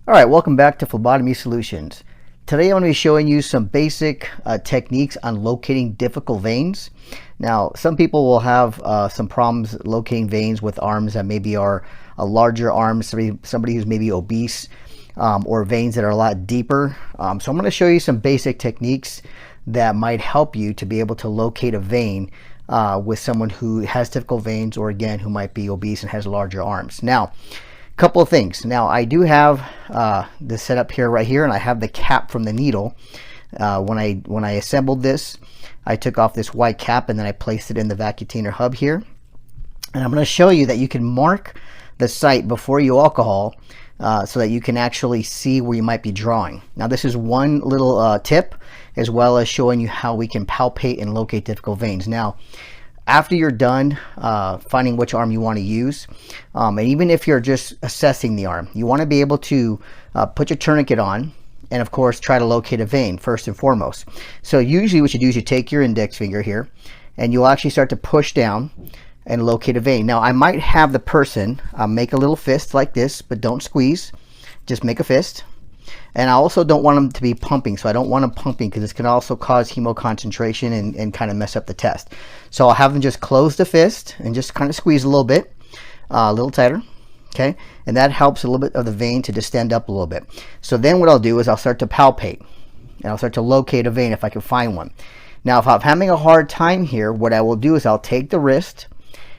All right, welcome back to Phlebotomy Solutions. Today I'm going to be showing you some basic techniques on locating difficult veins. Now, some people will have some problems locating veins with arms that maybe are a larger arm, somebody who's maybe obese, or veins that are a lot deeper. So I'm going to show you some basic techniques that might help you to be able to locate a vein with someone who has difficult veins, or again, who might be obese and has larger arms. Now, couple of things. Now, I do have this set up here right here, and I have the cap from the needle. When I assembled this, I took off this white cap and then I placed it in the vacutainer hub here. And I'm going to show you that you can mark the site before you alcohol so that you can actually see where you might be drawing. Now, this is one little tip, as well as showing you how we can palpate and locate difficult veins. Now, after you're done finding which arm you want to use, and even if you're just assessing the arm, you want to be able to put your tourniquet on and, of course, try to locate a vein first and foremost. So usually what you do is you take your index finger here and you'll actually start to push down and locate a vein. Now, I might have the person make a little fist like this, but don't squeeze. Just make a fist. And I also don't want them to be pumping, so I don't want them pumping because this can also cause hemoconcentration and kind of mess up the test. So I'll have them just close the fist and just kind of squeeze a little bit, a little tighter, okay? And that helps a little bit of the vein to distend up a little bit. So then what I'll do is I'll start to palpate, and I'll start to locate a vein if I can find one. Now, if I'm having a hard time here, what I will do is I'll take the wrist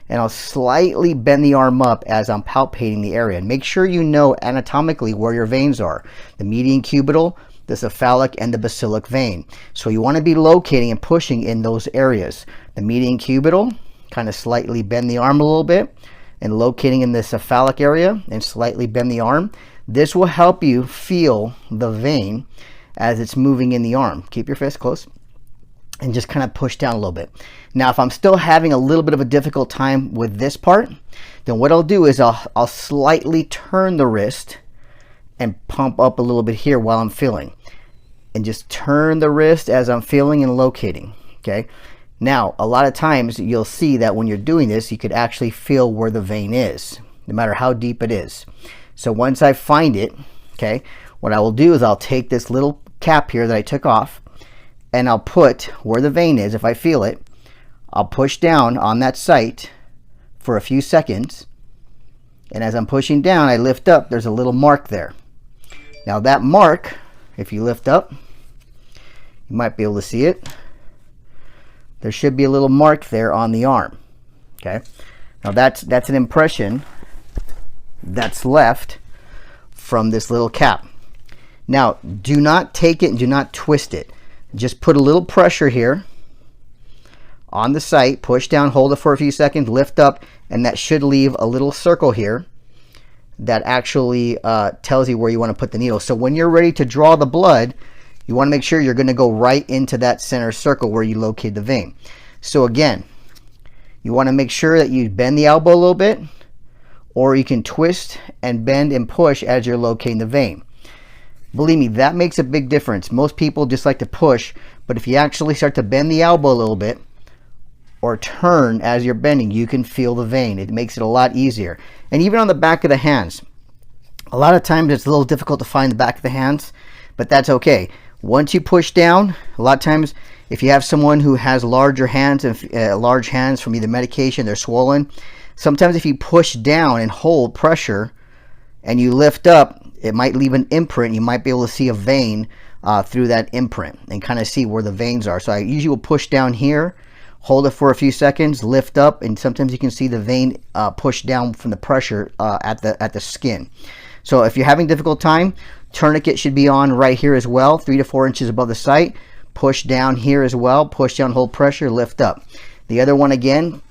and I'll slightly bend the arm up as I'm palpating the area. And make sure you know anatomically where your veins are: the median cubital, the cephalic, and the basilic vein. So you want to be locating and pushing in those areas. The median cubital, kind of slightly bend the arm a little bit, and locating in the cephalic area and slightly bend the arm. This will help you feel the vein as it's moving in the arm. Keep your fist close and just kind of push down a little bit. Now, if I'm still having a little bit of a difficult time with this part, then what I'll do is I'll slightly turn the wrist and pump up a little bit here while I'm feeling. And just turn the wrist as I'm feeling and locating, okay? Now, a lot of times you'll see that when you're doing this, you could actually feel where the vein is, no matter how deep it is. So once I find it, okay, what I will do is I'll take this little cap here that I took off, and I'll put where the vein is. If I feel it, I'll push down on that site for a few seconds, and as I'm pushing down, I lift up. There's a little mark there. Now, that mark, if you lift up, you might be able to see it. There should be a little mark there on the arm, okay? Now, that's an impression that's left from this little cap. Now, do not take it and do not twist it. Just put a little pressure here on the site, push down, hold it for a few seconds, lift up, and that should leave a little circle here that actually tells you where you want to put the needle. So when you're ready to draw the blood, you want to make sure you're going to go right into that center circle where you locate the vein. So again, you want to make sure that you bend the elbow a little bit, or you can twist and bend and push as you're locating the vein. Believe me, that makes a big difference. Most people just like to push, but if you actually start to bend the elbow a little bit or turn as you're bending, you can feel the vein. It makes it a lot easier. And even on the back of the hands, a lot of times it's a little difficult to find the back of the hands, but that's okay. Once you push down, a lot of times if you have someone who has larger hands and large hands from either medication, they're swollen, sometimes if you push down and hold pressure and you lift up, it might leave an imprint. You might be able to see a vein through that imprint and kind of see where the veins are. So I usually will push down here, hold it for a few seconds, lift up, and sometimes you can see the vein push down from the pressure at the skin. So if you're having difficult time, tourniquet should be on right here as well, 3 to 4 inches above the site. Push down here as well, push down, hold pressure, lift up. The other one again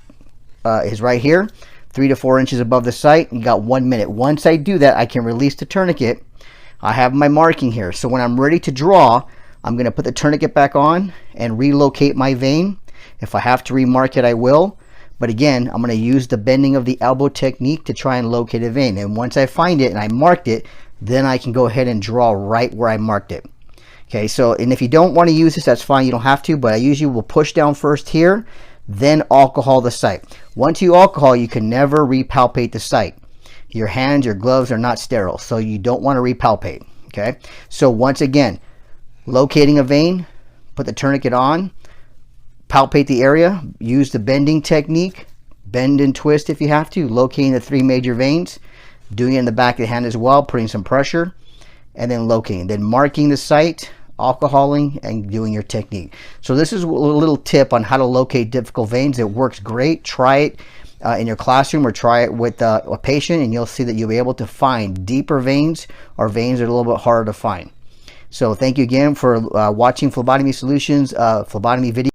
is right here, 3 to 4 inches above the site. You got 1 minute. Once I do that, I can release the tourniquet. I have my marking here. So when I'm ready to draw, I'm going to put the tourniquet back on and relocate my vein. If I have to remark it, I will. But again, I'm going to use the bending of the elbow technique to try and locate a vein. And once I find it and I marked it, then I can go ahead and draw right where I marked it. Okay, so, and if you don't want to use this, that's fine. You don't have to, but I usually will push down first here, then alcohol the site. Once you alcohol, you can never repalpate the site. Your hands, your gloves are not sterile, so you don't want to repalpate. Okay, so once again, locating a vein, put the tourniquet on, palpate the area, use the bending technique, bend and twist if you have to, locating the 3 major veins, doing it in the back of the hand as well, putting some pressure, and then locating, then marking the site, alcoholing, and doing your technique. So this is a little tip on how to locate difficult veins. It works great. Try it in your classroom or try it with a patient, and you'll see that you'll be able to find deeper veins or veins that are a little bit harder to find. So thank you again for watching Phlebotomy Solutions phlebotomy video.